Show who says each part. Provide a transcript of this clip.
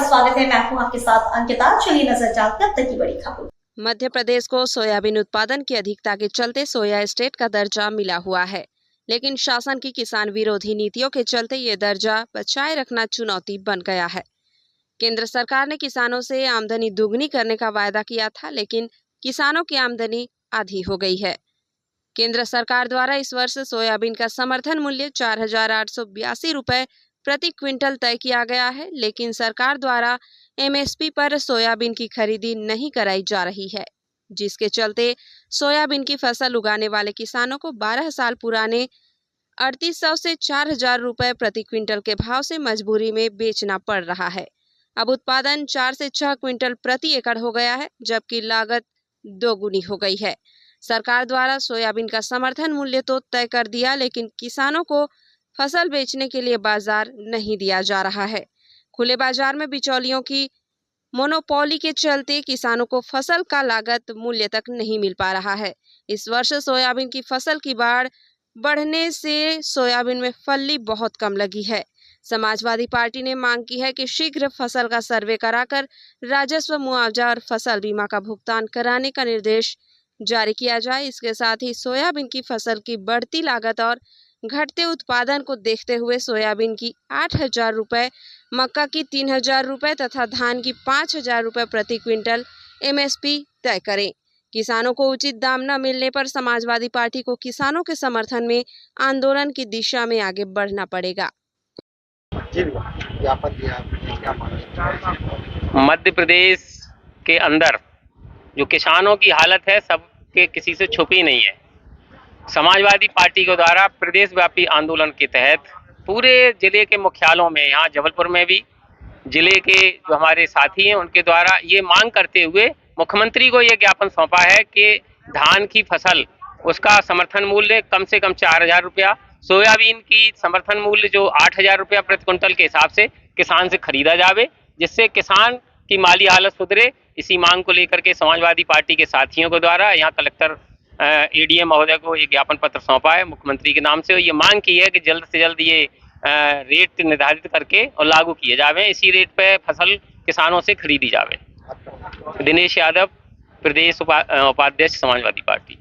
Speaker 1: स्वागत है। मैं हूं आपके साथ अंकिता। चलिए नजर डालते हैं अब तक की बड़ी खबर।
Speaker 2: मध्य प्रदेश को सोयाबीन उत्पादन की अधिकता के चलते सोया स्टेट का दर्जा मिला हुआ है, लेकिन शासन की किसान विरोधी नीतियों के चलते ये दर्जा बचाए रखना चुनौती बन गया है। केंद्र सरकार ने किसानों से आमदनी दुगनी करने का वायदा किया था, लेकिन किसानों की आमदनी आधी हो गई है। केंद्र सरकार द्वारा इस वर्ष सोयाबीन का समर्थन मूल्य 4,882 रुपए प्रति क्विंटल तय किया गया है, लेकिन सरकार द्वारा एमएसपी पर सोयाबीन की खरीदी नहीं कराई जा रही है, जिसके चलते सोयाबीन की फसल उगाने वाले किसानों को 12 साल पुराने 3800 से 4,000 रुपए प्रति क्विंटल के भाव से मजबूरी में बेचना पड़ रहा है। अब उत्पादन 4 से 6 क्विंटल प्रति एकड़ हो गया है, जबकि लागत दोगुनी हो गई है। सरकार द्वारा सोयाबीन का समर्थन मूल्य तो तय कर दिया, लेकिन किसानों को फसल बेचने के लिए बाजार नहीं दिया जा रहा है। खुले बाजार में बिचौलियों की मोनोपोली के चलते किसानों को फसल का लागत मूल्य तक नहीं मिल पा रहा है। इस वर्ष सोयाबीन की फसल की बाढ़ बढ़ने से सोयाबीन में फली बहुत कम लगी है। समाजवादी पार्टी ने मांग की है कि शीघ्र फसल का सर्वे कराकर राजस्व, मुआवजा और फसल बीमा का भुगतान कराने का निर्देश जारी किया जाए। इसके साथ ही सोयाबीन की फसल की बढ़ती लागत और घटते उत्पादन को देखते हुए सोयाबीन की 8,000 रुपए, मक्का की 3,000 रुपए तथा धान की 5,000 रुपए प्रति क्विंटल एमएसपी तय करें। किसानों को उचित दाम न मिलने पर समाजवादी पार्टी को किसानों के समर्थन में आंदोलन की दिशा में आगे बढ़ना पड़ेगा।
Speaker 3: मध्य प्रदेश के अंदर जो किसानों की हालत है सबके किसी से छुपी नहीं है। समाजवादी पार्टी के द्वारा प्रदेश व्यापी आंदोलन के तहत पूरे जिले के मुख्यालयों में, यहाँ जबलपुर में भी जिले के जो हमारे साथी हैं उनके द्वारा ये मांग करते हुए मुख्यमंत्री को ये ज्ञापन सौंपा है कि धान की फसल उसका समर्थन मूल्य कम से कम 4,000 रुपया, सोयाबीन की समर्थन मूल्य जो 8,000 रुपया प्रति क्विंटल के हिसाब से किसान से खरीदा जावे, जिससे किसान की माली हालत सुधरे। इसी मांग को लेकर के समाजवादी पार्टी के साथियों के द्वारा यहाँ कलेक्टर एडीएम महोदय को एक ज्ञापन पत्र सौंपा है मुख्यमंत्री के नाम से। ये मांग की है कि जल्द से जल्द ये रेट निर्धारित करके और लागू किए जावे, इसी रेट पे फसल किसानों से खरीदी जावे। दिनेश यादव, प्रदेश उपाध्यक्ष समाजवादी पार्टी।